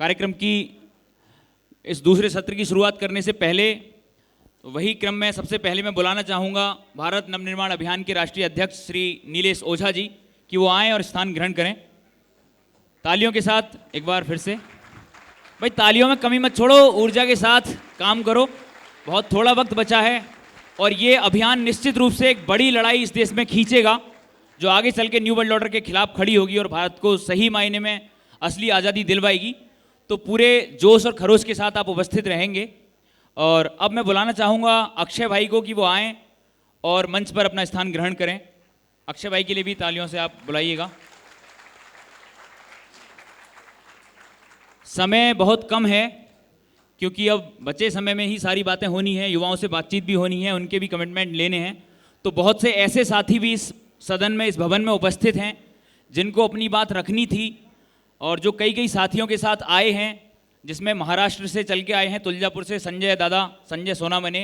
कार्यक्रम की इस दूसरे सत्र की शुरुआत करने से पहले वही क्रम में सबसे पहले मैं बुलाना चाहूँगा भारत नवनिर्माण अभियान के राष्ट्रीय अध्यक्ष श्री नीलेश ओझा जी कि वो आएँ और स्थान ग्रहण करें। तालियों के साथ एक बार फिर से। भाई तालियों में कमी मत छोड़ो, ऊर्जा के साथ काम करो, बहुत थोड़ा वक्त बचा है और ये अभियान निश्चित रूप से एक बड़ी लड़ाई इस देश में खींचेगा जो आगे चल के न्यू वर्ल्ड ऑर्डर के खिलाफ खड़ी होगी और भारत को सही मायने में असली आज़ादी दिलवाएगी। तो पूरे जोश और खरोश के साथ आप उपस्थित रहेंगे। और अब मैं बुलाना चाहूँगा अक्षय भाई को कि वो आएँ और मंच पर अपना स्थान ग्रहण करें। अक्षय भाई के लिए भी तालियों से आप बुलाइएगा। समय बहुत कम है क्योंकि अब बचे समय में ही सारी बातें होनी है, युवाओं से बातचीत भी होनी है, उनके भी कमिटमेंट लेने हैं। तो बहुत से ऐसे साथी भी इस सदन में, इस भवन में उपस्थित हैं जिनको अपनी बात रखनी थी और जो कई कई साथियों के साथ आए हैं, जिसमें महाराष्ट्र से चल के आए हैं, तुलजापुर से संजय दादा, संजय सोनामने,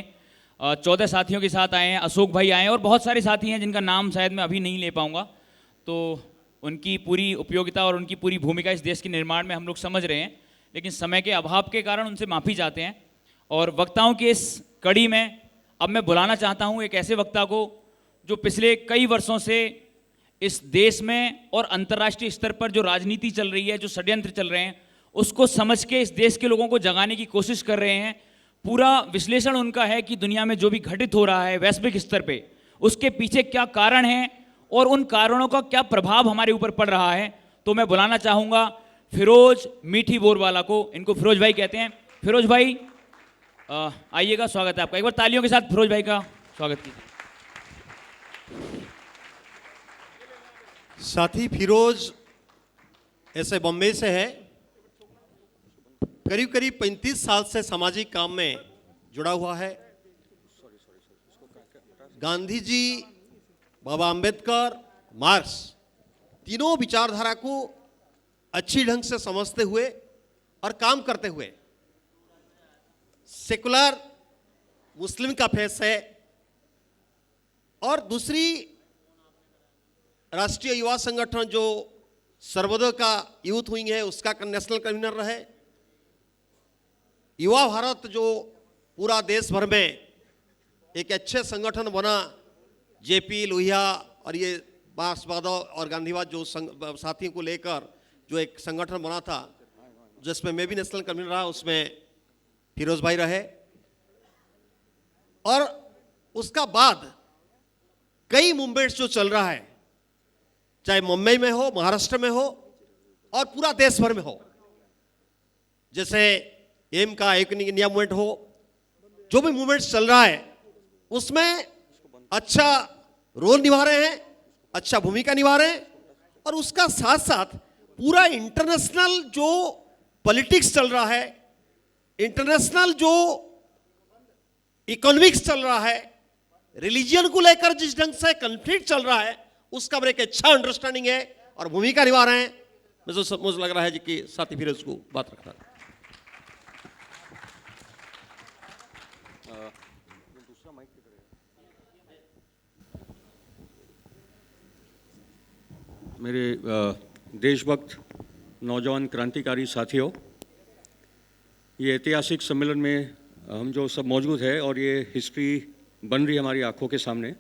14 साथियों के साथ आए हैं, अशोक भाई आए हैं और बहुत सारे साथी हैं जिनका नाम शायद मैं अभी नहीं ले पाऊँगा। तो उनकी पूरी उपयोगिता और उनकी पूरी भूमिका इस देश के निर्माण में हम लोग समझ रहे हैं, लेकिन समय के अभाव के कारण उनसे माफ़ी चाहते हैं। और वक्ताओं की इस कड़ी में अब मैं बुलाना चाहता हूँ एक ऐसे वक्ता को जो पिछले कई वर्षों से इस देश में और अंतर्राष्ट्रीय स्तर पर जो राजनीति चल रही है, जो षड्यंत्र चल रहे हैं, उसको समझ के इस देश के लोगों को जगाने की कोशिश कर रहे हैं। पूरा विश्लेषण उनका है कि दुनिया में जो भी घटित हो रहा है वैश्विक स्तर पे, उसके पीछे क्या कारण है और उन कारणों का क्या प्रभाव हमारे ऊपर पड़ रहा है। तो मैं बुलाना चाहूँगा फिरोज मीठी बोरवाला को। इनको फिरोज भाई कहते हैं। फिरोज भाई आइएगा, स्वागत है आपका। एक बार तालियों के साथ फिरोज भाई का स्वागत कीजिए। साथी फिरोज ऐसे बॉम्बे से है, करीब करीब 35 साल से सामाजिक काम में जुड़ा हुआ है। गांधी जी, बाबा अंबेडकर, मार्क्स तीनों विचारधारा को अच्छी ढंग से समझते हुए और काम करते हुए सेकुलर मुस्लिम का फेस है। और दूसरी राष्ट्रीय युवा संगठन जो सर्वोदय का यूथ विंग है उसका नेशनल कन्वीनर रहे। युवा भारत जो पूरा देश भर में एक अच्छे संगठन बना, जेपी लोहिया और ये मार्क्सवाद और गांधीवाद जो साथियों को लेकर जो एक संगठन बना था, जिसमें मैं भी नेशनल कन्वीनर रहा, उसमें फिरोज भाई रहे। और उसका बाद कई मूवमेंट्स जो चल रहा है, चाहे मुंबई में हो, महाराष्ट्र में हो और पूरा देश भर में हो, जैसे एम का एक इंडिया मूवमेंट हो, जो भी मूवमेंट्स चल रहा है उसमें अच्छा रोल निभा रहे हैं, अच्छा भूमिका निभा रहे हैं। और उसका साथ साथ पूरा इंटरनेशनल जो पॉलिटिक्स चल रहा है, इंटरनेशनल जो इकोनॉमिक्स चल रहा है, रिलीजन को लेकर जिस ढंग से कॉन्फ्लिक्ट चल रहा है, उसका मेरे एक अच्छा अंडरस्टैंडिंग है और भूमिका निभा रहे हैं। मुझे लग रहा है कि साथी फिरोज को बात रखना है। मेरे देशभक्त नौजवान क्रांतिकारी साथियों, ये ऐतिहासिक सम्मेलन में हम जो सब मौजूद है और ये हिस्ट्री बन रही है हमारी आंखों के सामने,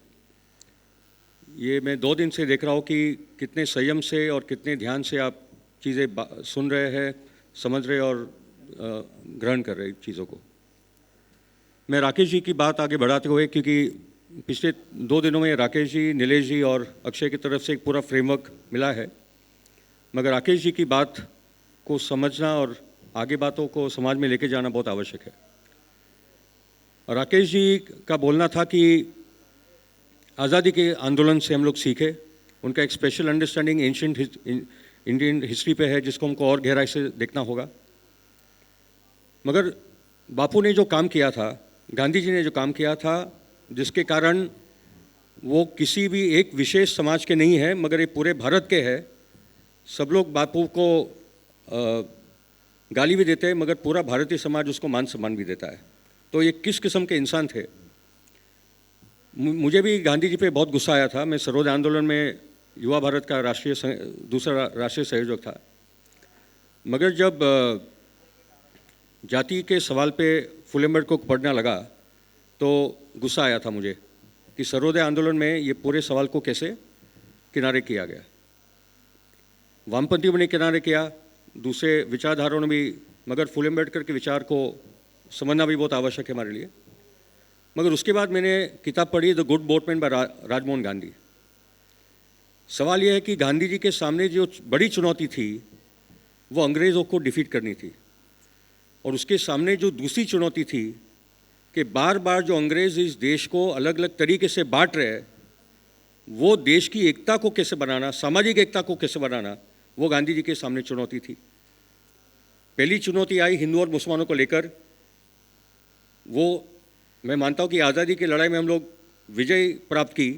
ये मैं 2 दिन से देख रहा हूँ कि कितने संयम से और कितने ध्यान से आप चीज़ें सुन रहे हैं, समझ रहे और ग्रहण कर रहे चीज़ों को। मैं राकेश जी की बात आगे बढ़ाते हुए, क्योंकि पिछले 2 दिनों में राकेश जी, नीलेश जी और अक्षय की तरफ से एक पूरा फ्रेमवर्क मिला है, मगर राकेश जी की बात को समझना और आगे बातों को समाज में लेके जाना बहुत आवश्यक है। राकेश जी का बोलना था कि आज़ादी के आंदोलन से हम लोग सीखे, उनका एक special understanding ancient Indian history पे है जिसको हमको और गहराई से देखना होगा। मगर बापू ने जो काम किया था, गांधी जी ने जो काम किया था, जिसके कारण वो किसी भी एक विशेष समाज के नहीं है मगर ये पूरे भारत के हैं। सब लोग बापू को गाली भी देते हैं मगर पूरा भारतीय समाज उसको मान सम्मान भी देता है। तो ये किस किस्म के इंसान थे। मुझे भी गांधी जी पे बहुत गुस्सा आया था। मैं सर्वोदय आंदोलन में युवा भारत का दूसरा राष्ट्रीय संयोजक था। मगर जब जाति के सवाल पे फुले आंबेडकर को पढ़ना लगा तो गुस्सा आया था मुझे कि सर्वोदय आंदोलन में ये पूरे सवाल को कैसे किनारे किया गया। वामपंथियों ने किनारे किया, दूसरे विचारधाराओं ने भी, मगर फुले आंबेडकर के विचार को समझना भी बहुत आवश्यक है हमारे लिए। मगर उसके बाद मैंने किताब पढ़ी the good boatman by Rajmohan Gandhi. सवाल यह है कि गांधी जी के सामने जो बड़ी चुनौती थी वो अंग्रेज़ों को डिफीट करनी थी, और उसके सामने जो दूसरी चुनौती थी कि बार बार जो अंग्रेज़ इस देश को अलग अलग तरीके से बांट रहे हैं, वो देश की एकता को कैसे बनाना, सामाजिक एकता को कैसे बनाना, वो गांधी जी के सामने चुनौती थी। पहली चुनौती आई हिंदू और मुसलमानों को लेकर। वो मैं मानता हूँ कि आज़ादी की लड़ाई में हम लोग विजय प्राप्त की,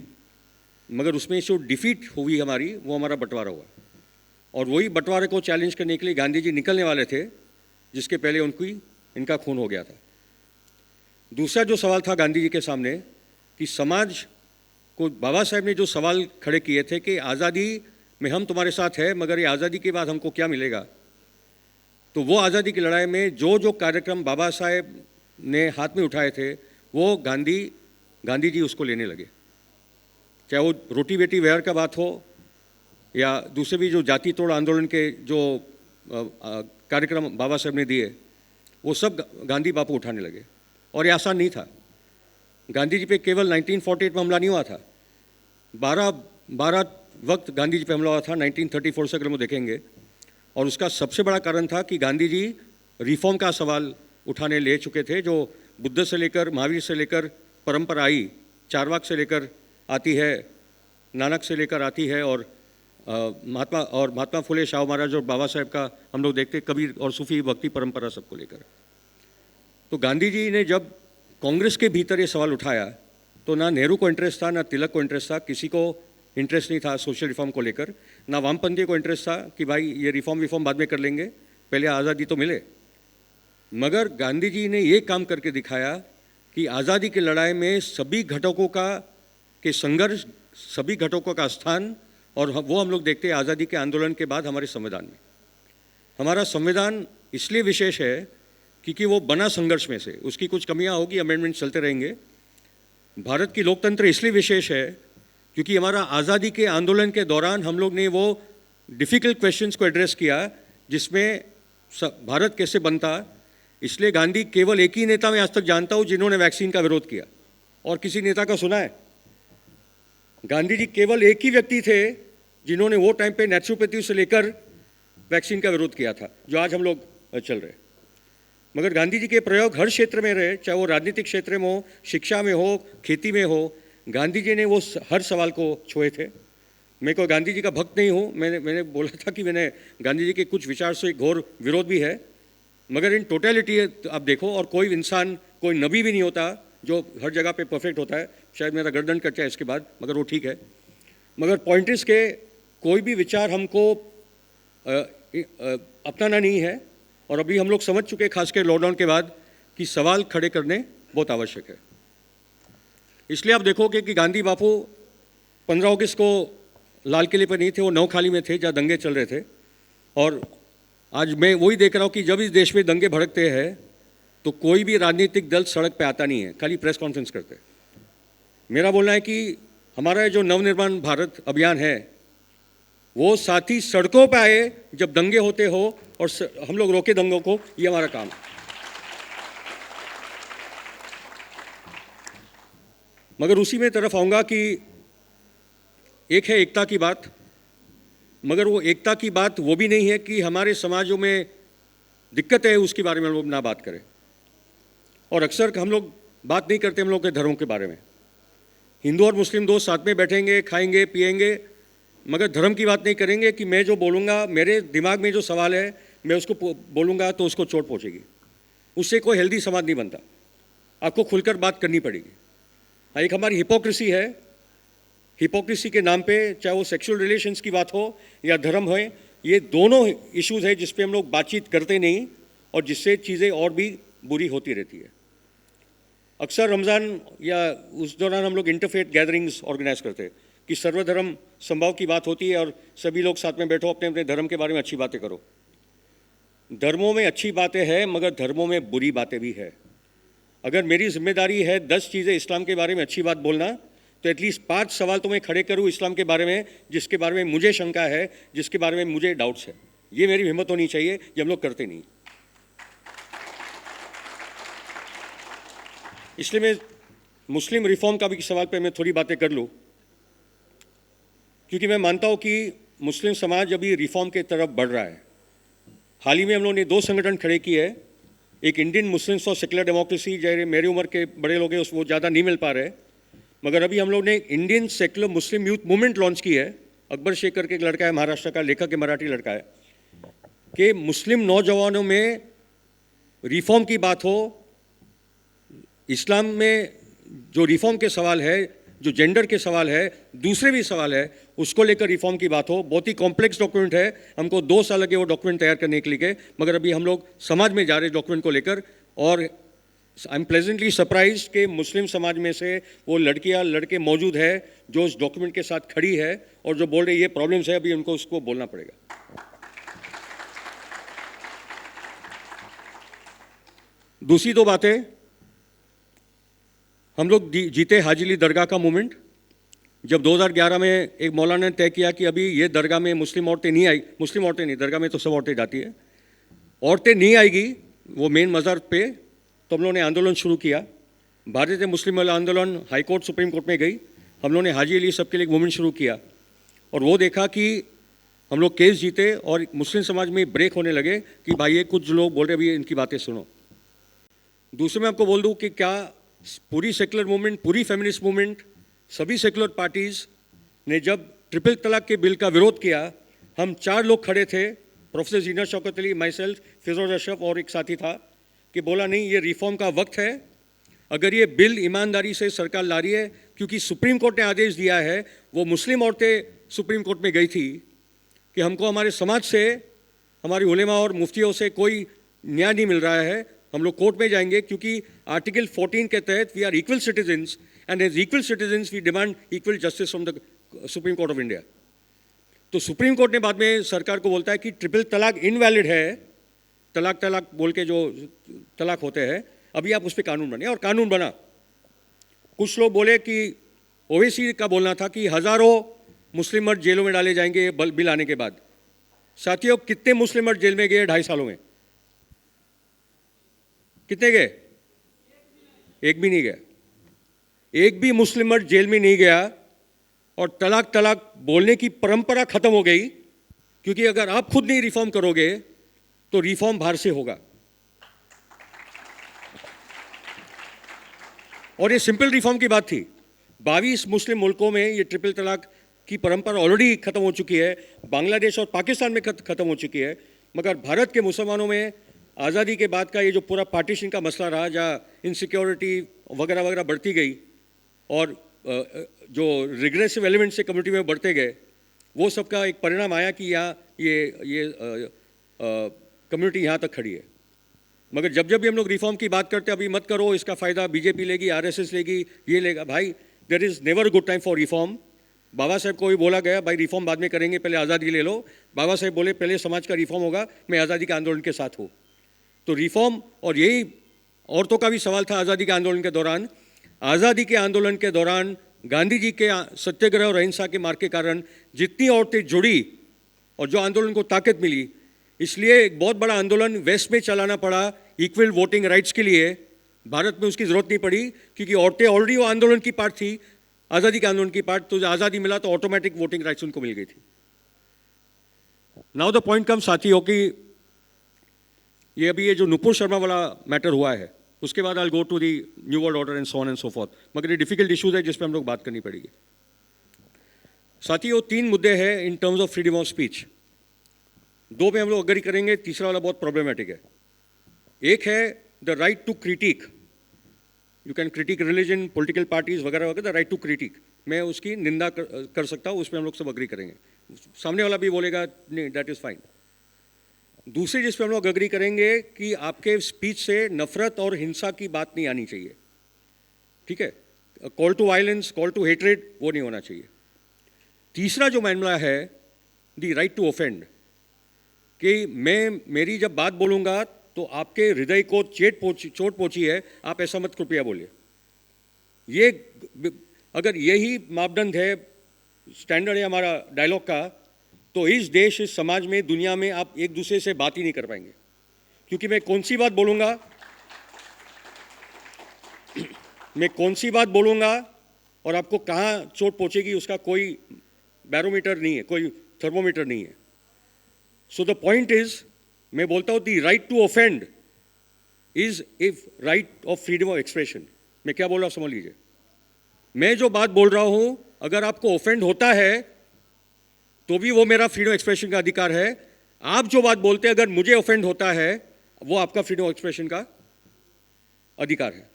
मगर उसमें जो डिफीट हुई हमारी, वो हमारा बंटवारा हुआ, और वही बंटवारे को चैलेंज करने के लिए गांधी जी निकलने वाले थे, जिसके पहले इनका खून हो गया था। दूसरा जो सवाल था गांधी जी के सामने कि समाज को बाबा साहेब ने जो सवाल खड़े किए थे कि आज़ादी में हम तुम्हारे साथ हैं, मगर ये आज़ादी के बाद हमको क्या मिलेगा। तो वो आज़ादी की लड़ाई में जो जो कार्यक्रम बाबा साहेब ने हाथ में उठाए थे, वो गांधी जी उसको लेने लगे। चाहे वो रोटी बेटी व्यवहार का बात हो या दूसरे भी जो जाति तोड़ आंदोलन के जो कार्यक्रम बाबा साहेब ने दिए, वो सब गांधी बापू उठाने लगे। और ये आसान नहीं था। गांधी जी पे केवल 1948 में हमला नहीं हुआ था, 12 वक्त गांधी जी पे हमला हुआ था 1934 से, अगर हम देखेंगे। और उसका सबसे बड़ा कारण था कि गांधी जी रिफॉर्म का सवाल उठाने ले चुके थे, जो बुद्ध से लेकर महावीर से लेकर परंपरा आई, चारवाक से लेकर आती है, नानक से लेकर आती है, और महात्मा फुले, शाहू महाराज और बाबा साहेब का हम लोग देखते, कबीर और सूफी भक्ति परंपरा सबको लेकर। तो गांधी जी ने जब कांग्रेस के भीतर ये सवाल उठाया तो ना नेहरू को इंटरेस्ट था, ना तिलक को इंटरेस्ट था, किसी को इंटरेस्ट नहीं था सोशल रिफॉर्म को लेकर, ना वामपंथी को इंटरेस्ट था कि भाई ये रिफॉर्म बाद में कर लेंगे, पहले आज़ादी तो मिले। मगर गांधी जी ने ये काम करके दिखाया कि आज़ादी की लड़ाई में सभी घटकों के संघर्ष, सभी घटकों का स्थान, और वो हम लोग देखते हैं आज़ादी के आंदोलन के बाद हमारे संविधान में। हमारा संविधान इसलिए विशेष है क्योंकि वो बना संघर्ष में से, उसकी कुछ कमियां होगी, अमेंडमेंट चलते रहेंगे। भारत की लोकतंत्र इसलिए विशेष है क्योंकि हमारा आज़ादी के आंदोलन के दौरान हम लोग ने वो डिफ़िकल्ट क्वेश्चंस को एड्रेस किया, जिसमें भारत कैसे बनता। इसलिए गांधी केवल एक ही नेता मैं आज तक जानता हूँ जिन्होंने वैक्सीन का विरोध किया, और किसी नेता का सुना है? गांधी जी केवल एक ही व्यक्ति थे जिन्होंने वो टाइम पे नेचुरोपैथी से लेकर वैक्सीन का विरोध किया था, जो आज हम लोग चल रहे। मगर गांधी जी के प्रयोग हर क्षेत्र में रहे, चाहे वो राजनीतिक क्षेत्र में हो, शिक्षा में हो, खेती में हो, गांधी जी ने वो हर सवाल को छुए थे। मैं कोई गांधी जी का भक्त नहीं हूँ, मैंने बोला था कि मैंने गांधी जी के कुछ विचार से घोर विरोध भी है, मगर इन टोटलिटी आप देखो, और कोई इंसान, कोई नबी भी नहीं होता जो हर जगह पे परफेक्ट होता है। शायद मेरा गर्दन कट जाए इसके बाद, मगर वो ठीक है। मगर पॉइंट इस के कोई भी विचार हमको अपनाना नहीं है, और अभी हम लोग समझ चुके, खासकर लॉकडाउन के बाद, कि सवाल खड़े करने बहुत आवश्यक है। इसलिए आप देखोगे कि गांधी बापू 15 अगस्त को लाल किले पर नहीं थे, वो नौखाली में थे जहाँ दंगे चल रहे थे। और आज मैं वही देख रहा हूँ कि जब इस देश में दंगे भड़कते हैं तो कोई भी राजनीतिक दल सड़क पे आता नहीं है, खाली प्रेस कॉन्फ्रेंस करते हैं। मेरा बोलना है कि हमारा जो नवनिर्माण भारत अभियान है, वो साथ ही सड़कों पे आए जब दंगे होते हो, और हम लोग रोके दंगों को, ये हमारा काम है। मगर उसी में तरफ आऊँगा कि एक है एकता की बात, मगर वो एकता की बात वो भी नहीं है कि हमारे समाजों में दिक्कत है उसके बारे में हम लोग ना बात करें। और अक्सर हम लोग बात नहीं करते हम लोग के धर्मों के बारे में। हिंदू और मुस्लिम दोस्त साथ में बैठेंगे, खाएंगे पिएंगे, मगर धर्म की बात नहीं करेंगे कि मैं जो बोलूँगा, मेरे दिमाग में जो सवाल है मैं उसको बोलूँगा तो उसको चोट पहुँचेगी। उससे कोई हेल्दी समाज नहीं बनता। आपको खुलकर बात करनी पड़ेगी। एक हमारी हिपोक्रेसी है, हिपोक्रेसी के नाम पे, चाहे वो सेक्सुअल रिलेशंस की बात हो या धर्म हो, ये दोनों इश्यूज है जिस पे हम लोग बातचीत करते नहीं, और जिससे चीज़ें और भी बुरी होती रहती है। अक्सर रमज़ान या उस दौरान हम लोग इंटरफेथ गैदरिंग्स ऑर्गेनाइज करते हैं कि सर्वधर्म संभाव की बात होती है और सभी लोग साथ में बैठो, अपने अपने धर्म के बारे में अच्छी बातें करो। धर्मों में अच्छी बातें हैं मगर धर्मों में बुरी बातें भी है। अगर मेरी जिम्मेदारी है 10 चीज़ें इस्लाम के बारे में अच्छी बात बोलना, तो एटलीस्ट 5 सवाल तो मैं खड़े करूँ इस्लाम के बारे में, जिसके बारे में मुझे शंका है, जिसके बारे में मुझे डाउट्स है। ये मेरी हिम्मत होनी चाहिए, ये हम लोग करते नहीं। इसलिए मैं मुस्लिम रिफॉर्म का भी सवाल पे मैं थोड़ी बातें कर लूँ, क्योंकि मैं मानता हूँ कि मुस्लिम समाज अभी रिफॉर्म की तरफ बढ़ रहा है। हाल ही में हम लोगों ने 2 संगठन खड़े किए हैं, एक Indian Muslims for secular democracy, जो मेरी उम्र के बड़े लोग हैं वो ज़्यादा नहीं मिल पा रहे, मगर अभी हम लोग ने इंडियन सेक्युलर मुस्लिम यूथ मूवमेंट लॉन्च की है। अकबर शेख करके एक लड़का है, महाराष्ट्र का लेखक है, मराठी लड़का है, कि मुस्लिम नौजवानों में रिफॉर्म की बात हो, इस्लाम में जो रिफॉर्म के सवाल है, जो जेंडर के सवाल है, दूसरे भी सवाल है, उसको लेकर रिफॉर्म की बात हो। बहुत ही कॉम्प्लेक्स डॉक्यूमेंट है, हमको 2 साल लगे वो डॉक्यूमेंट तैयार करने के लिए, मगर अभी हम लोग समाज में जा रहे डॉक्यूमेंट को लेकर। और आई एम प्लेजेंटली सरप्राइज कि मुस्लिम समाज में से वो लड़कियां लड़के मौजूद है जो उस डॉक्यूमेंट के साथ खड़ी है और जो बोल रही ये प्रॉब्लम्स है, अभी उनको उसको बोलना पड़ेगा। दूसरी 2 बातें, हम लोग जीते हाजी अली दरगाह का मूवमेंट। जब 2011 में एक मौलाना ने तय किया कि अभी ये दरगाह में मुस्लिम औरतें नहीं आई, मुस्लिम औरतें नहीं, दरगाह में तो सब औरतें जाती है, औरतें नहीं आएगी वो मेन मज़ार पे, तो हम लोगों ने आंदोलन शुरू किया। भारतीय मुस्लिम महिला आंदोलन हाई कोर्ट सुप्रीम कोर्ट में गई, हम लोगों ने हाजी अली सबके लिए एक मूवमेंट शुरू किया और वो देखा कि हम लोग केस जीते और मुस्लिम समाज में ब्रेक होने लगे कि भाई ये कुछ लोग बोल रहे अभी इनकी बातें सुनो। दूसरे मैं आपको बोल दूँ कि क्या पूरी सेकुलर मूवमेंट, पूरी फेमिनिस्ट मूवमेंट, सभी सेकुलर पार्टीज़ ने जब ट्रिपल तलाक के बिल का विरोध किया, हम 4 लोग खड़े थे, professor Jeena Shaukat Ali, myself, Firoz Ashraf और एक साथी था, कि बोला नहीं ये रिफॉर्म का वक्त है। अगर ये बिल ईमानदारी से सरकार ला रही है, क्योंकि सुप्रीम कोर्ट ने आदेश दिया है, वो मुस्लिम औरतें सुप्रीम कोर्ट में गई थी कि हमको हमारे समाज से, हमारी उलेमा और मुफ्तियों से कोई न्याय नहीं मिल रहा है, हम लोग कोर्ट में जाएंगे, क्योंकि आर्टिकल 14 के तहत we are equal citizens and as equal citizens we demand equal justice from the supreme court of India. तो सुप्रीम कोर्ट ने बाद में सरकार को बोलता है कि ट्रिपल तलाक इनवैलिड है, तलाक बोल के जो तलाक होते हैं, अभी आप उस पर कानून बने, और कानून बना। कुछ लोग बोले कि ओवैसी का बोलना था कि हज़ारों मुस्लिम मर्द जेलों में डाले जाएंगे बिल आने के बाद। साथियों, कितने मुस्लिम मर्द जेल में गए 2.5 सालों में? कितने गए? एक भी नहीं गया। एक भी मुस्लिम मर्द जेल में नहीं गया और तलाक बोलने की परंपरा खत्म हो गई, क्योंकि अगर आप खुद नहीं रिफॉर्म करोगे तो रिफॉर्म बाहर से होगा। और ये सिंपल रिफॉर्म की बात थी। 22 मुस्लिम मुल्कों में ये ट्रिपल तलाक की परंपरा ऑलरेडी खत्म हो चुकी है, बांग्लादेश और पाकिस्तान में खत्म हो चुकी है, मगर भारत के मुसलमानों में आज़ादी के बाद का ये जो पूरा पार्टीशन का मसला रहा, जहाँ इनसिक्योरिटी वगैरह वगैरह बढ़ती गई और जो रिग्रेसिव एलिमेंट से कम्युनिटी में बढ़ते गए, वो सबका एक परिणाम आया कि यहाँ ये कम्युनिटी यहाँ तक खड़ी है। मगर जब भी हम लोग रिफॉर्म की बात करते हैं, अभी मत करो, इसका फ़ायदा बीजेपी लेगी, आरएसएस लेगी, ये लेगा। भाई, there is never good time for reform. Baba Saheb को भी बोला गया, भाई रिफॉर्म बाद में करेंगे, पहले आज़ादी ले लो। बाबा साहेब बोले पहले समाज का रिफॉर्म होगा, मैं आज़ादी के आंदोलन के साथ हूँ। तो रिफॉर्म, और यही औरतों का भी सवाल था आज़ादी के आंदोलन के दौरान। आज़ादी के आंदोलन के दौरान गांधी जी के सत्याग्रह और अहिंसा के मार्ग के कारण जितनी औरतें जुड़ी और जो आंदोलन को ताकत मिली, इसलिए एक बहुत बड़ा आंदोलन वेस्ट में चलाना पड़ा इक्वल वोटिंग राइट्स के लिए। भारत में उसकी ज़रूरत नहीं पड़ी, क्योंकि औरतें ऑलरेडी वो आंदोलन की पार्ट थी, आज़ादी के आंदोलन की पार्ट। तो आज़ादी मिला तो ऑटोमेटिक वोटिंग राइट्स उनको मिल गई थी। नाउ द पॉइंट कम साथियों कि ये अभी ये जो नुपुर शर्मा वाला मैटर हुआ है, उसके बाद I go to the new world order and so on and so forth. मगर ये डिफिकल्ट इशूज़ है जिस पर हम लोग बात करनी पड़ेगी। साथियों, 3 मुद्दे हैं in terms of freedom of speech. 2 पे हम लोग अग्री करेंगे, तीसरा वाला बहुत प्रॉब्लमेटिक है। एक है the right to critic, you can critic religion, political parties वगैरह वगैरह, द राइट टू क्रिटिक, मैं उसकी निंदा कर सकता हूँ, उस पर हम लोग सब अग्री करेंगे। सामने वाला भी बोलेगा नहीं, दैट इज़ फाइन। दूसरी जिस पर हम लोग अग्री करेंगे कि आपके स्पीच से नफरत और हिंसा की बात नहीं आनी चाहिए, ठीक है, call to violence, call to hatred, वो नहीं होना चाहिए। तीसरा जो मामला है द राइट टू ऑफेंड, कि मैं मेरी जब बात बोलूँगा तो आपके हृदय को चोट पहुँची है, आप ऐसा मत कृपया बोलिए। ये अगर यही मापदंड है, स्टैंडर्ड है हमारा डायलॉग का, तो इस देश, इस समाज में, दुनिया में आप एक दूसरे से बात ही नहीं कर पाएंगे। क्योंकि मैं कौन सी बात बोलूँगा और आपको कहाँ चोट पहुँचेगी उसका कोई बैरोमीटर नहीं है, कोई थर्मोमीटर नहीं है। सो द पॉइंट इज, मैं बोलता हूँ the right to offend is if right of freedom of expression. मैं क्या बोल रहा हूँ समझ लीजिए। मैं जो बात बोल रहा हूँ, अगर आपको ऑफेंड होता है तो भी वो मेरा फ्रीडम ऑफ एक्सप्रेशन का अधिकार है। आप जो बात बोलते हैं, अगर मुझे ऑफेंड होता है, वो आपका फ्रीडम ऑफ एक्सप्रेशन का अधिकार है।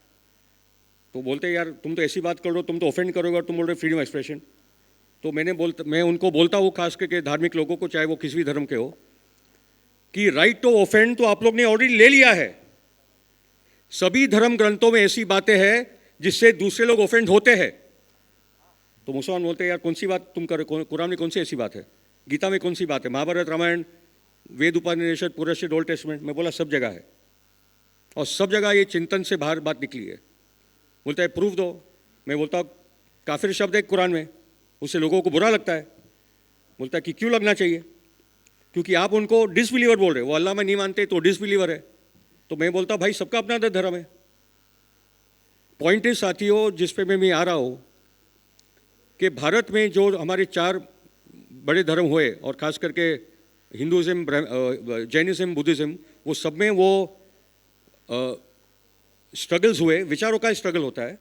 तो बोलते हैं यार तुम तो ऐसी बात कर रहे हो, तुम तो ऑफेंड करोगे और तुम बोल रहे फ्रीडम ऑफ एक्सप्रेशन। तो मैं उनको बोलता हूँ, खास करके धार्मिक लोगों को, चाहे वो किसी भी धर्म के हो, कि राइट टू ऑफेंड तो आप लोग ने ऑलरेडी ले लिया है। सभी धर्म ग्रंथों में ऐसी बातें हैं जिससे दूसरे लोग ऑफेंड होते हैं। तो मुसलमान बोलते हैं यार कौन सी बात तुम कर, कुरान में कौन सी ऐसी बात है, गीता में कौन सी बात है, महाभारत, रामायण, वेद, उपनिषद, पुराण, ओल्ड टेस्टमेंट। मैं बोला सब जगह है, और सब जगह ये चिंतन से बाहर बात निकली है। बोलता है प्रूफ दो। मैं बोलता हूँ काफिर शब्द है कुरान में, उससे लोगों को बुरा लगता है। बोलता है कि क्यों लगना चाहिए, क्योंकि आप उनको डिसबिलीवर बोल रहे हो, वो अल्लाह में नहीं मानते तो डिसबिलीवर है। तो मैं बोलता भाई सबका अपना धर्म है। पॉइंट इज साथियों, जिस पे मैं आ रहा हूँ, कि भारत में जो हमारे 4 बड़े धर्म हुए, और खास करके हिंदुज़म, जैनिज़्म, बुद्धिज़्म, वो सब में वो स्ट्रगल्स हुए, विचारों का स्ट्रगल होता है।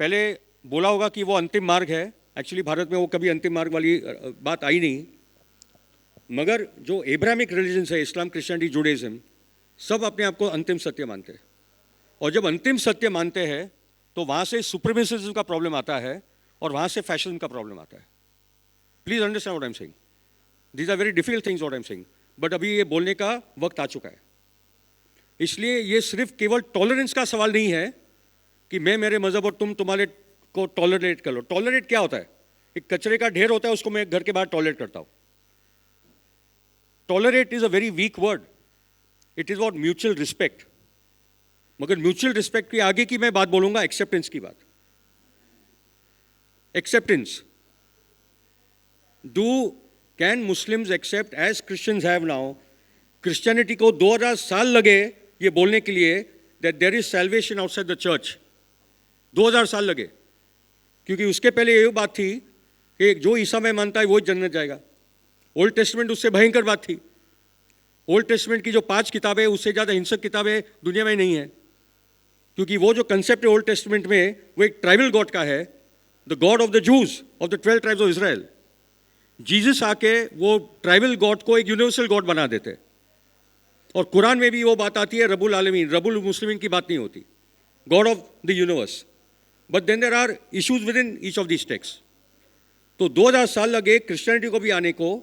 पहले बोला होगा कि वो अंतिम मार्ग है, एक्चुअली भारत में वो कभी अंतिम मार्ग वाली बात आई नहीं। मगर जो एब्राहमिक रिलीजन्स है, इस्लाम, क्रिश्चियनिटी, जुडाइज्म, सब अपने आप को अंतिम सत्य मानते हैं। और जब अंतिम सत्य मानते हैं तो वहाँ से सुप्रीमेसिज्म का प्रॉब्लम आता है, और वहाँ से फैशनिज्म का प्रॉब्लम आता है। Please understand what I am saying. These are very difficult things what I am saying, but अभी ये बोलने का वक्त आ चुका है। इसलिए ये सिर्फ केवल टॉलरेंस का सवाल नहीं है कि मैं मेरे मजहब और तुम तुम्हारे को टॉलरेट कर लो। टॉलरेट क्या होता है? एक कचरे का ढेर होता है, उसको मैं घर के बाहर टॉलरेट करता हूं। Tolerate is a very weak word, it is about mutual respect. मगर म्यूचुअल रिस्पेक्ट के आगे की मैं बात बोलूंगा एक्सेप्टेंस की बात। Acceptance, can Muslims accept as Christians have now? Christianity को 2000 साल लगे ये बोलने के लिए that there is salvation outside the church. 2000 साल लगे, क्योंकि उसके पहले ये बात थी कि जो ईसा में मानता है वो जन्नत जाएगा। ओल्ड टेस्टमेंट उससे भयंकर बात थी। ओल्ड टेस्टमेंट की जो 5 किताबें, उससे ज़्यादा हिंसक किताबें दुनिया में नहीं है, क्योंकि वो जो कंसेप्ट है ओल्ड टेस्टमेंट में, वो एक ट्राइबल गॉड का है, the god of the Jews of the 12 tribes of Israel. Jesus आके वो ट्राइबल गॉड को एक यूनिवर्सल गॉड बना देते। और कुरान में भी वो बात आती है, रब्बुल आलमीन, रब्बुल मुस्लिमीन की बात नहीं होती, god of the universe. But then there are issues with in each of this text. तो 2000 साल लगे क्रिश्चियनिटी को भी आने को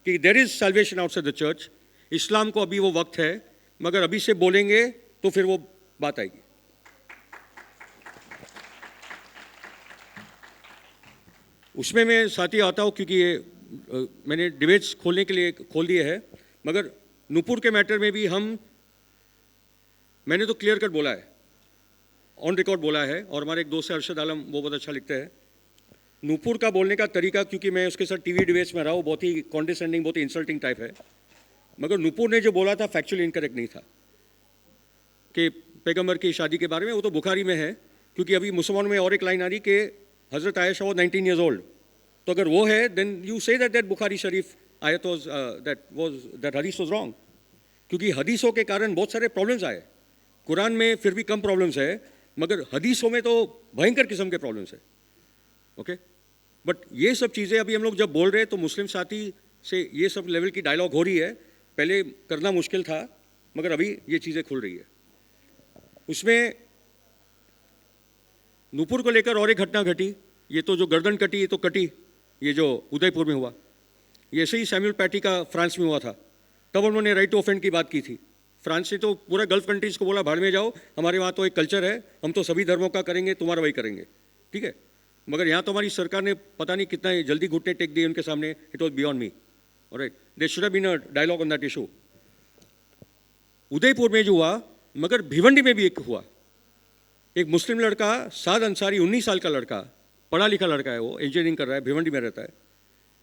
कि there is salvation outside the church. इस्लाम को अभी वो वक्त है, मगर अभी से बोलेंगे तो फिर वो बात आएगी। उसमें मैं साथ ही आता हूँ, क्योंकि ये मैंने डिबेट्स खोलने के लिए खोल दिए हैं। मगर नूपुर के मैटर में भी मैंने तो क्लियर कट बोला है, ऑन रिकॉर्ड बोला है, और हमारे एक दोस्त है अरशद आलम, वो बहुत अच्छा लिखते हैं। नूपुर का बोलने का तरीका, क्योंकि मैं उसके साथ टीवी डिबेट्स में रहा हूँ, बहुत ही कॉन्डिसेंडिंग, बहुत ही इंसल्टिंग टाइप है। मगर नूपुर ने जो बोला था फैक्चुअली इनकरेक्ट नहीं था कि पैगंबर की शादी के बारे में, वो तो बुखारी में है। क्योंकि अभी मुसलमानों में और एक लाइन आ रही कि हजरत आयशा वो 19 ईयर्स ओल्ड। तो अगर वो है, then you say that Bukhari Sharif आयत वाज दैट हदीस वाज रॉन्ग। क्योंकि हदीसों के कारण बहुत सारे प्रॉब्लम्स आए। कुरान में फिर भी कम प्रॉब्लम्स है, मगर हदीसों में तो भयंकर किस्म के प्रॉब्लम्स है। ओके, बट ये सब चीज़ें अभी हम लोग जब बोल रहे हैं तो मुस्लिम साथी से ये सब लेवल की डायलॉग हो रही है। पहले करना मुश्किल था, मगर अभी ये चीज़ें खुल रही है। उसमें नूपुर को लेकर और एक घटना घटी। ये तो जो गर्दन कटी, ये तो कटी, ये जो उदयपुर में हुआ, ये ऐसे ही सैमुअल पैटी का फ्रांस में हुआ था। तब उन्होंने राइट टू ऑफेंड की बात की थी। फ्रांस ने तो पूरा गल्फ कंट्रीज़ को बोला भाड़ में जाओ, हमारे वहाँ तो एक कल्चर है, हम तो सभी धर्मों का करेंगे, तुम्हारा वही करेंगे, ठीक है। मगर यहाँ तो हमारी सरकार ने पता नहीं कितना जल्दी घुटने टेक दिए उनके सामने। It was beyond me. Alright, there should have been a dialogue on that issue. Udaipur में जो हुआ, मगर भिवंडी में भी एक हुआ। एक मुस्लिम लड़का साद अंसारी, 19 साल का लड़का, पढ़ा लिखा लड़का है, वो इंजीनियरिंग कर रहा है, भिवंडी में रहता है।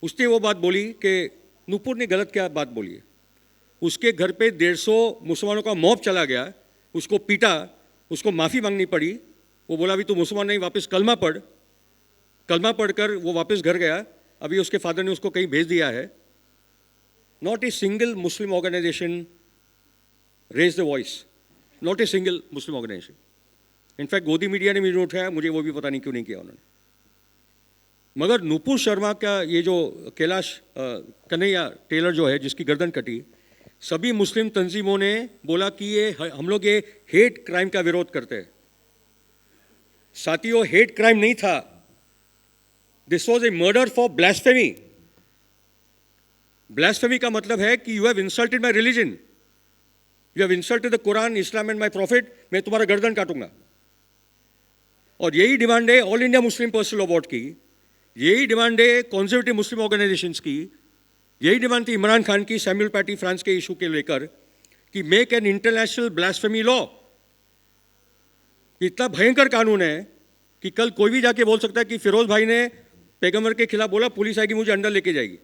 उसने वो बात बोली कि नूपुर ने गलत क्या बात बोली है। उसके घर पे 150 मुसलमानों का मॉब चला गया, उसको पीटा, उसको माफ़ी मांगनी पड़ी। वो बोला अभी तू मुसलमान नहीं, वापस कलमा पढ़। कलमा पढ़कर वो वापस घर गया। अभी उसके फादर ने उसको कहीं भेज दिया है। Not a single Muslim organization raise the voice, not a single Muslim organization. Infact गोदी मीडिया ने भी नहीं उठाया, मुझे वो भी पता नहीं क्यों नहीं किया उन्होंने। मगर नूपुर शर्मा का ये जो कैलाश कन्हैया टेलर जो है, जिसकी गर्दन कटी, सभी मुस्लिम तंजीमों ने बोला कि ये हम लोग ये हेट क्राइम का विरोध करते हैं। साथियों, हेट क्राइम नहीं था, this was a murder for blasphemy. Blasphemy का मतलब है कि you have insulted my religion, you have insulted the Quran, Islam and my prophet, मैं तुम्हारा गर्दन काटूंगा। और यही डिमांड है all India Muslim personal law board की, यही डिमांड है कॉन्जर्वेटिव मुस्लिम ऑर्गेनाइजेशंस की, यही डिमांड थी इमरान खान की सैमुअल पैटी फ्रांस के इशू के लेकर कि make an international blasphemy law. इतना भयंकर कानून है कि कल कोई भी जाके बोल सकता है कि फिरोज भाई ने पैगंबर के खिलाफ बोला, पुलिस आएगी मुझे अंदर लेके जाएगी।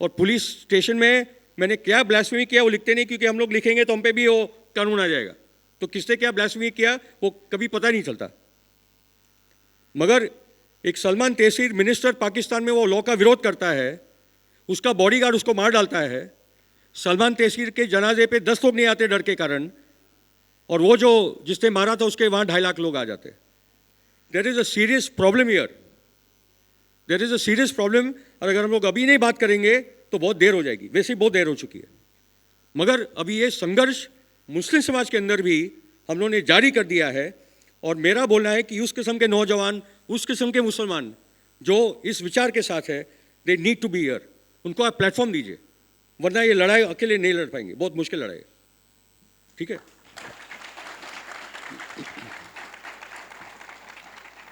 और पुलिस स्टेशन में मैंने क्या ब्लास्फेमी किया वो लिखते नहीं, क्योंकि हम लोग लिखेंगे तो हम पे भी वो कानून आ जाएगा। तो किसने क्या ब्लास्फेमी किया वो कभी पता नहीं चलता। मगर एक सलमान तहसीर मिनिस्टर पाकिस्तान में वो लॉ का विरोध करता है, उसका बॉडीगार्ड उसको मार डालता है। सलमान तहसीर के जनाजे पे 10 लोग नहीं आते डर के कारण, और वो जो जिसने मारा था उसके वहाँ 2.5 लाख लोग आ जाते। There is a serious problem here, there is a serious problem. और अगर हम लोग अभी नहीं बात करेंगे तो बहुत देर हो जाएगी, वैसे ही बहुत देर हो चुकी है। मगर अभी ये संघर्ष मुस्लिम समाज के अंदर भी हम लोगों ने जारी कर दिया है। और मेरा बोलना है कि उस किस्म के नौजवान, उस किस्म के मुसलमान जो इस विचार के साथ है, they need to be here, उनको आप प्लेटफॉर्म दीजिए, वरना ये लड़ाई अकेले नहीं लड़ पाएंगे, बहुत मुश्किल लड़ाई है। ठीक है,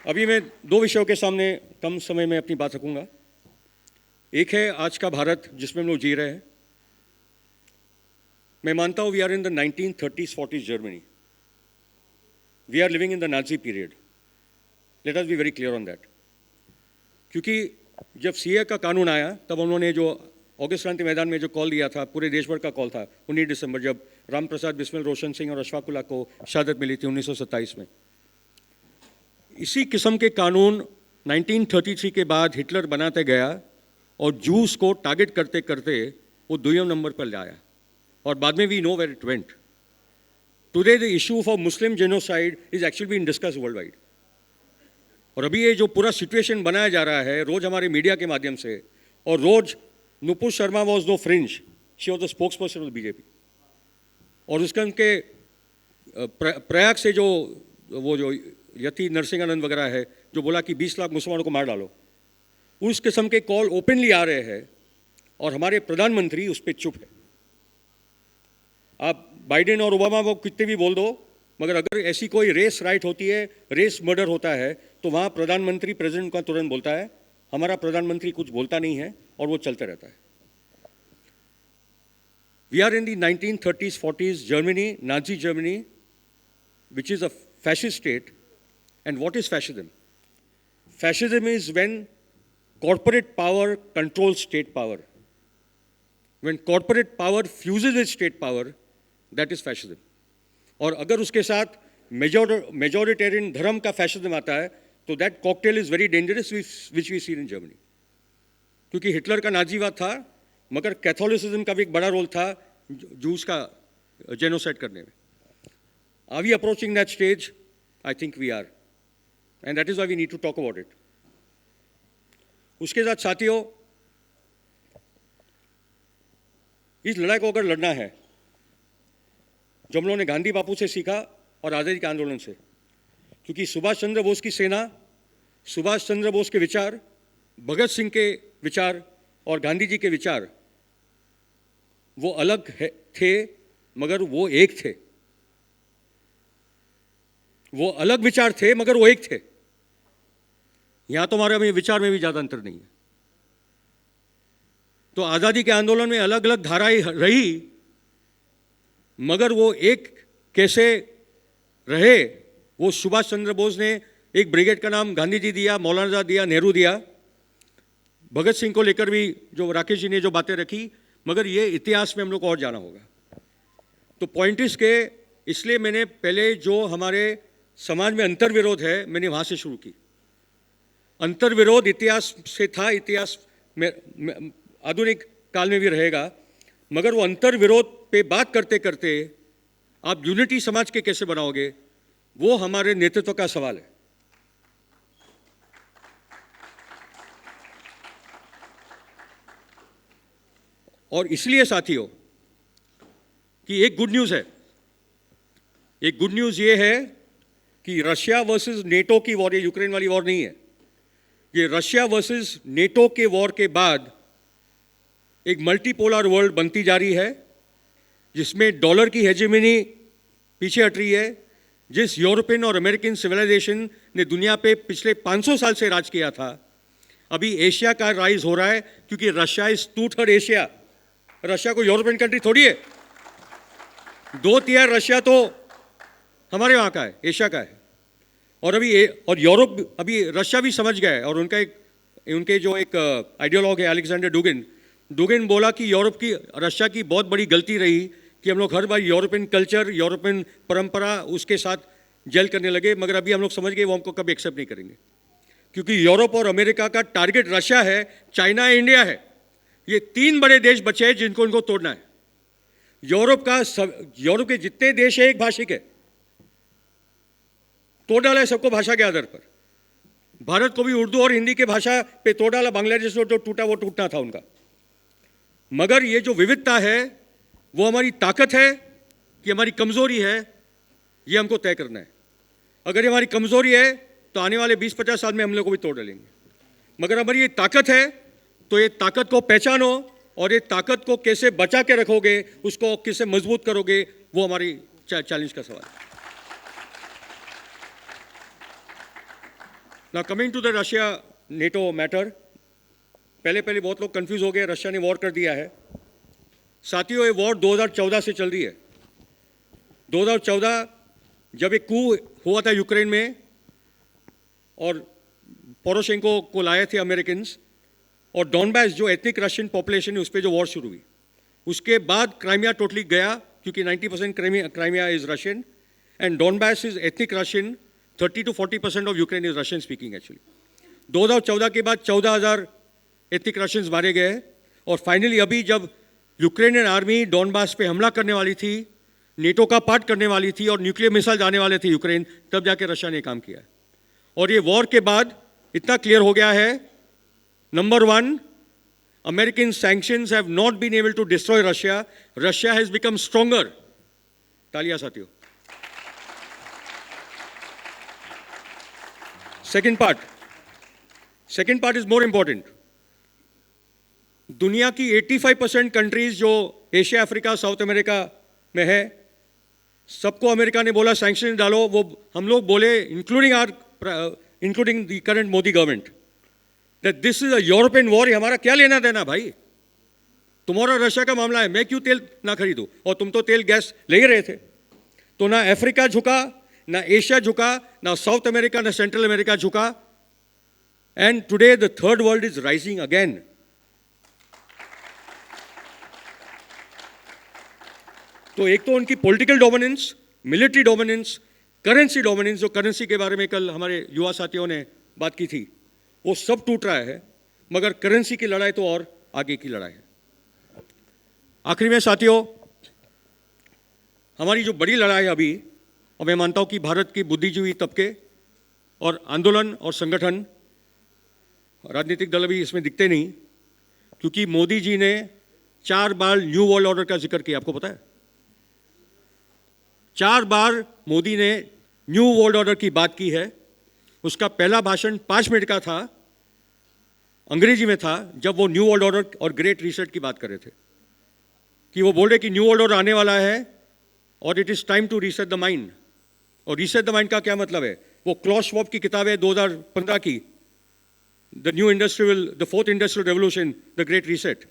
अभी मैं 2 विषयों के सामने कम समय में अपनी बात रखूंगा। एक है आज का भारत जिसमें हम लोग जी रहे हैं। मैं मानता हूं we are in the 1930s 40s Germany, we are living in the Nazi period. Let us be very clear on that. क्योंकि जब सीए का कानून आया तब उन्होंने जो ऑगस्ट क्रांति मैदान में जो कॉल दिया था, पूरे देश भर का कॉल था 19 दिसंबर, जब राम प्रसाद बिस्मिल, रोशन सिंह और अशफाक उल्लाह को शहादत मिली थी 1927 में। इसी किस्म के कानून 1933 के बाद हिटलर बनाते गया और जूस को टारगेट करते करते वो 2वें नंबर पर लाया, और बाद में we know where it went. Today the issue of Muslim genocide is actually being discussed worldwide. और अभी ये जो पूरा सिचुएशन बनाया जा रहा है रोज हमारे मीडिया के माध्यम से, और रोज Nupur Sharma was no fringe, she was the spokesperson of BJP. और उसके उनके प्रयाग से जो वो जो यति नरसिंहानंद वगैरह है जो बोला कि 20 लाख मुसलमानों को मार डालो, उस किस्म के कॉल ओपनली आ रहे हैं और हमारे प्रधानमंत्री उस पर चुप है। आप बाइडेन और ओबामा को कितने भी बोल दो, मगर अगर ऐसी कोई रेस राइट होती है, रेस मर्डर होता है, तो वहाँ प्रधानमंत्री प्रेसिडेंट का तुरंत बोलता है। हमारा प्रधानमंत्री कुछ बोलता नहीं है और वो चलता रहता है। We are in the 1930s 40s Germany, Nazi Germany, which is a fascist state. And what is fascism? Fascism is when corporate power controls state power. When corporate power fuses with state power, that is fascism. और अगर उसके साथ majoritarian धर्म का fascism आता है तो that cocktail is very dangerous, which we seen in Germany. क्योंकि हिटलर का नाजीवाद था, मगर कैथोलिसिज्म का भी एक बड़ा रोल था जूस का जेनोसाइड करने में। Are we approaching that stage? I think we are, and that is why we need to talk about it. उसके साथ साथियों, इस लड़ाई को अगर लड़ना है जो हम लोगों ने गांधी बापू से सीखा और आज़ादी के आंदोलन से, क्योंकि सुभाष चंद्र बोस की सेना, सुभाष चंद्र बोस के विचार, भगत सिंह के विचार और गांधी जी के विचार वो अलग थे, मगर वो एक थे। वो अलग विचार थे मगर वो एक थे। यहां तो हमारे विचार में भी ज्यादा अंतर नहीं है। तो आज़ादी के आंदोलन में अलग अलग धाराएं रही, मगर वो एक कैसे रहे, वो सुभाष चंद्र बोस ने एक ब्रिगेड का नाम गांधी जी दिया, मौलाना आज़ाद दिया, नेहरू दिया, भगत सिंह को लेकर भी जो राकेश जी ने जो बातें रखी, मगर ये इतिहास में हम लोग को और जाना होगा। तो पॉइंट इसके, इसलिए मैंने पहले जो हमारे समाज में अंतर्विरोध है मैंने वहाँ से शुरू की। अंतर्विरोध इतिहास से था, इतिहास में आधुनिक काल में भी रहेगा, मगर वो अंतर्विरोध पे बात करते करते आप यूनिटी समाज के कैसे बनाओगे, वो हमारे नेतृत्व का सवाल है। और इसलिए साथियों कि एक गुड न्यूज़ है, एक गुड न्यूज़ ये है कि रशिया वर्सेस नेटो की वॉर, ये यूक्रेन वाली वॉर नहीं है, ये रशिया वर्सेस नेटो के वॉर के बाद एक मल्टीपोलर वर्ल्ड बनती जा रही है, जिसमें डॉलर की हेजेमनी पीछे हट रही है। जिस यूरोपियन और अमेरिकन सिविलाइजेशन ने दुनिया पे पिछले 500 साल से राज किया था, अभी एशिया का राइज हो रहा है, क्योंकि रशिया इज 2/3 एशिया। रशिया को यूरोपियन कंट्री थोड़ी है, 2/3 रशिया तो हमारे वहाँ का है, एशिया का है। और यूरोप, अभी रशिया भी समझ गया है, और उनके जो एक आइडियोलॉग है अलेक्जेंडर डुगिन बोला कि रशिया की बहुत बड़ी गलती रही कि हम लोग हर बार यूरोपियन कल्चर, यूरोपियन परंपरा उसके साथ जेल करने लगे, मगर अभी हम लोग समझ गए वो हमको कभी एक्सेप्ट नहीं करेंगे, क्योंकि यूरोप और अमेरिका का टारगेट रशिया है, चाइना है, इंडिया है। ये 3 बड़े देश बचे हैं जिनको उनको तोड़ना है। यूरोप के जितने देश है एक भाषिक है, तोड़ डाला है सबको भाषा के आधार पर। भारत को भी उर्दू और हिंदी के भाषा पे तोड़ डाला, बांग्लादेश जो टूटा वो टूटना था उनका। मगर ये जो विविधता है वो हमारी ताकत है कि हमारी कमजोरी है, ये हमको तय करना है। अगर ये हमारी कमजोरी है तो आने वाले 20-50 साल में हम लोग को भी तोड़ डालेंगे, मगर हमारी ये ताकत है तो ये ताकत को पहचानो, और ये ताकत को कैसे बचा के रखोगे, उसको कैसे मजबूत करोगे, वो हमारी चैलेंज का सवाल है। Now coming to the Russia NATO matter, पहले बहुत लोग कंफ्यूज हो गए, रशिया ने वॉर कर दिया है। साथियों, ये वॉर 2014 से चल रही है। 2014 जब एक कू हुआ था यूक्रेन में और पोरोशेंको को लाए थे अमेरिकन, और डॉनबास जो एथनिक रशियन पॉपुलेशन है उस पर जो वॉर शुरू हुई, उसके बाद क्राइमिया टोटली गया, क्योंकि 90% Crimea is Russian and Donbas is ethnic Russian. 30 to 40% of Ukraine is Russian speaking actually. 2014 के बाद 14,000 एथनिक रशियंस मारे गए, और फाइनली अभी जब यूक्रेनियन आर्मी डॉनबास पे हमला करने वाली थी, नेटो का पार्ट करने वाली थी और न्यूक्लियर मिसाइल जाने वाले थे यूक्रेन, तब जाके रशिया ने काम किया है। और ये वॉर के बाद इतना क्लियर हो गया है, number 1, American sanctions have not been able to destroy Russia, Russia has become stronger. तालियां साथियों। Second part is more important. दुनिया की 85% कंट्रीज जो एशिया, अफ्रीका, साउथ अमेरिका में है, सबको अमेरिका ने बोला सैंक्शन डालो। वो हम लोग बोले, including the current Modi government, that this is a European war. हमारा क्या लेना देना भाई, तुम्हारा रशिया का मामला है, मैं क्यों तेल ना खरीदूं, और तुम तो तेल गैस ले ही रहे थे। तो ना अफ्रीका झुका, ना एशिया झुका, ना साउथ अमेरिका, ना सेंट्रल अमेरिका झुका, and today the third world is rising again. तो एक तो उनकी political dominance, military dominance, currency dominance, जो करेंसी के बारे में कल हमारे युवा साथियों ने बात की थी, वो सब टूट रहा है, मगर करेंसी की लड़ाई तो और आगे की लड़ाई है। आखिरी में साथियों, हमारी जो बड़ी लड़ाई अभी, और मैं मानता हूं कि भारत की बुद्धिजीवी तबके और आंदोलन और संगठन, राजनीतिक दल भी इसमें दिखते नहीं, क्योंकि मोदी जी ने 4 बार न्यू वर्ल्ड ऑर्डर का जिक्र किया। आपको पता है, 4 बार मोदी ने न्यू वर्ल्ड ऑर्डर की बात की है। उसका पहला भाषण 5 मिनट का था, अंग्रेजी में था, जब वो न्यू वर्ल्ड ऑर्डर और ग्रेट रीसेट की बात कर रहे थे, कि वो बोल रहे कि न्यू वर्ल्ड ऑर्डर आने वाला है और it is time to reset the mind. और रीसेट द माइंड का क्या मतलब है? वो क्लॉस श्वाब की किताब है 2015 की, the fourth industrial revolution, the great reset.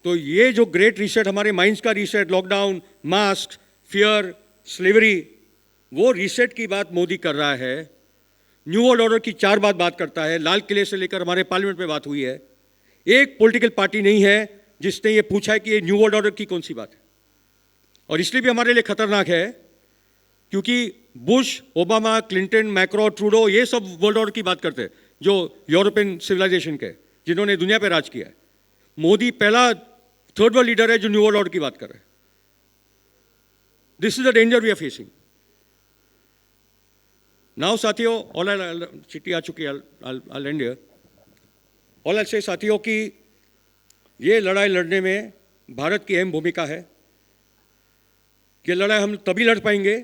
तो ये जो ग्रेट रीसेट, हमारे माइंड्स का reset, lockdown, mask, fear, slavery, वो रीसेट की बात मोदी कर रहा है। न्यू वर्ल्ड ऑर्डर की 4 बात करता है। लाल किले से लेकर हमारे पार्लियामेंट में बात हुई है। एक पॉलिटिकल पार्टी नहीं है जिसने ये पूछा है कि ये न्यू वर्ल्ड ऑर्डर की कौन सी बात है। और इसलिए भी हमारे लिए खतरनाक है क्योंकि Bush, Obama, Clinton, macro, Trudeau, ये सब वर्ल्ड ऑर्डर की बात करते हैं, जो यूरोपियन सिविलाइजेशन के, जिन्होंने दुनिया पे राज किया है। मोदी पहला थर्ड वर्ल्ड लीडर है जो न्यू वर्ल्ड ऑर्डर की बात कर रहे हैं। This is the danger we are facing now साथियों। ऑल चिट्ठी आ चुकी है, I'll end here. ऑल से साथियों कि ये लड़ाई लड़ने में भारत की अहम भूमिका है। ये लड़ाई हम तभी लड़ पाएंगे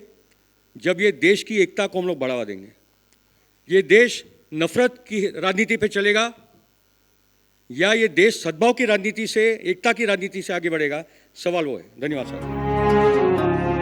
जब ये देश की एकता को हम लोग बढ़ावा देंगे। ये देश नफरत की राजनीति पे चलेगा या ये देश सद्भाव की राजनीति से, एकता की राजनीति से आगे बढ़ेगा, सवाल वो है। धन्यवाद साहब।